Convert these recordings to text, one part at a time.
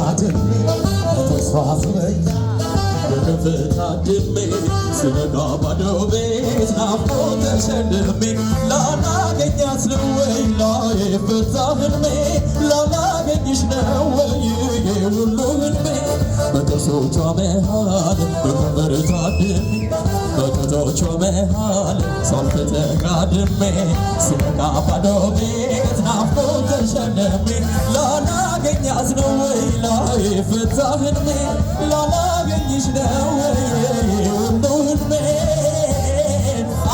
አድሜ በተስፋ ዝበኛ በከፍታ ድሜ ስነጋ ባዶ ቤት ናፍቆት ተሸልሜ ላላገኛት ነው ወይ ላይፈታ ህልሜ ላላገኝሽ ነው ወይ ይሄ ሁሉ ህልሜ በጥርሶቿ መሃል በከንፈር ታድሜ በጡቶቿ መሃል ሳልፍ ተጋድሜ ስነጋ ባዶ ቤት ናፍቆት ተሸልሜ ላላገኛት ነው ወይ ላይፈታ ህልሜ ላላገኝሽ ነው ወይ ሁሉ ህልሜ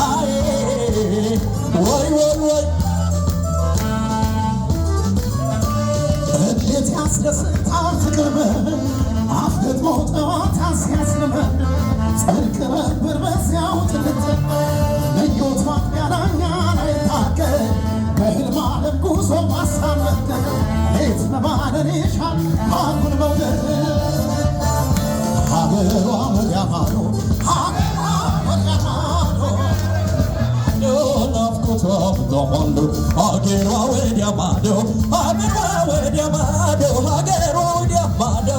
አይ ወይ ወይ ወይ እንዴት ያስደስታል ፍቅር አፍገጥሞ ጠዋታ ሲያስለመን ጽድቅ ነበር በዚያው ትልት ምኞት ማጥያናኛ ላይ ታገል በህልም ዓለም ጉዞ ማሳመት ሌት በማደር ይሻል አጉል መውደድ ሀገሯ ወዲያ ማዶ ሀገሯ ወዲያ ማዶ ናፍቆቷ ዛማሉ ሀገሯ ወዲያ ማዶ ሀገሯ ወዲያ ማዶ ሀገሯ ወዲያ ማዶ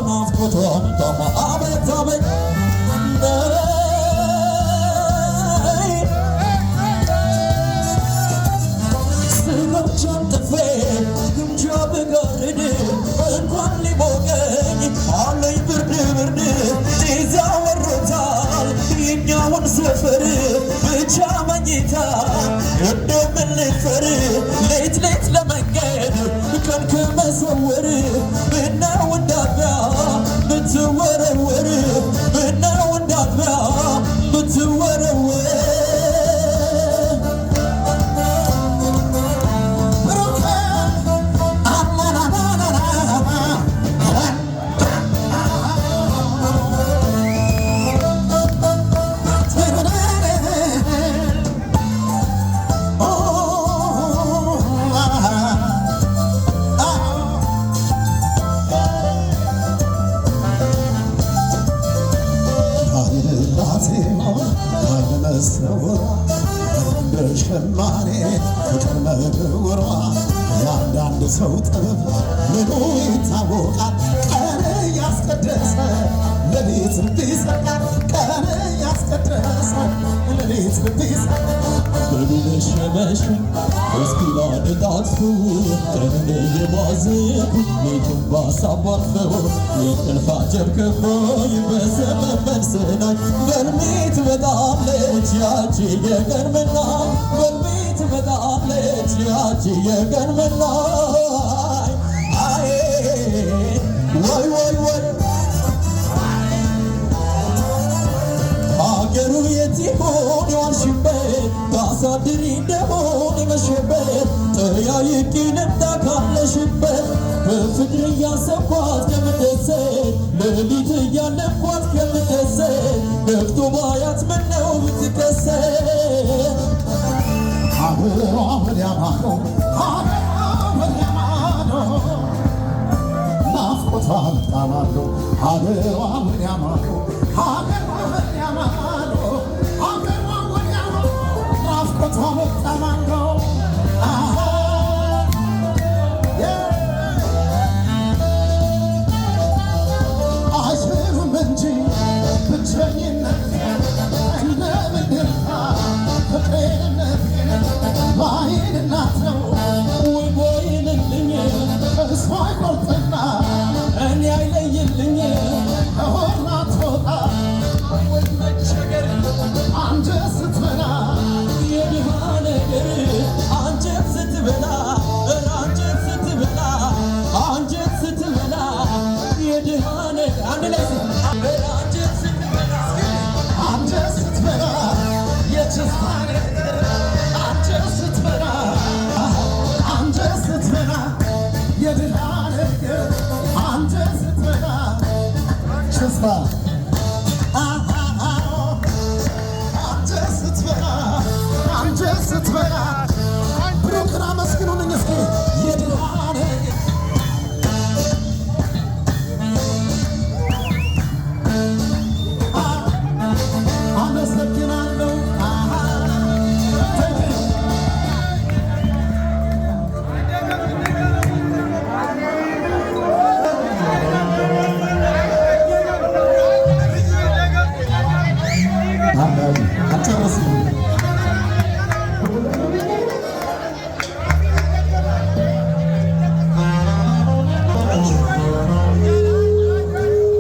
ናፍቆቷ ዛማ አቤት አቤት ስጋቻን ጥፌ ግምጃ ብጋርድ እንኳን ሊሞቀኝ አለኝ ብርድ ብርድ ጤዛ ወሮታል የኛውን ሰፈር ብቻ መኝታ እንደምን ልፈር ሌት ሌት ለመንገድ ቀን ከመሰወር ምነው እንዳጥቢያ ብትወረወር ምነው እንዳጥቢያ ብትወረወር ሸማኔ ፍቅር መግወሯ የአንዳንድ ሰው ጥበብ ምኑ ይታወቃል ቀን ያስቀደሰ ሌሊት እንዲሰቃል ቀን ያስቀደሰ ሌሊት እንዲሰቃል በሚመሸመሽ እስኪላ ንጣጥፉ ቀንን እየባዝኩ ሌቱን ባሳባርፈው የእንቅልፍ አጀብ ከቦኝ በዘመን መልስ ላይ በልሜ ትመጣለች ያቺ የቀን መናኝ በልሜ ትመጣለች ያቺ የቀን መናኝ አይ ወይ ወይ ወይ አገሩ የት ይሆን የዋልሽበት ታሳድሪ እንደሆን የመሸበት ጠያይቂ ልምጣ ካለሽበት በፍቅር እያሰብኳት ከምደሰት ሌሊት እያለኳት ከምደሰት ነግቶ ባያት ምነው ብትከሰት ሀገሯ ወዲያ ማዶ ሀገሯ ወዲያ ማዶ ናፍቆቷ መጣማዶ ሀገሯ ወዲያ ማዶ ሀገሯ ወዲያ ማዶ ሀገሯ ወዲያ ማዶ ናፍቆቷ መጣማዶ አይሽሩም እንጂ ብቸኝነት እንደምንድርታ ፍቅሬነት ባይን እናት ነው ወይ ቦይንልኝ እሷ አይቆርጥና እኔ አይለይልኝ ከሆና ትወጣ ወይ መቸገር አንጀት ስትበላ የድሃ ነገር አንጀት ስትበላ አንጀት ስትበላ አንጀት ስትበላ የድሃ ነገር አንድ ላይ አንጀት ስትበላ አንጀት ስትበላ የችስታ ነገር አንጀት ስትበላ አንጀት ስትበላ የድሃ ነገር አንጀት ስትበላ ችስታ አንጀት ስትበላ አንጀት ስትበላ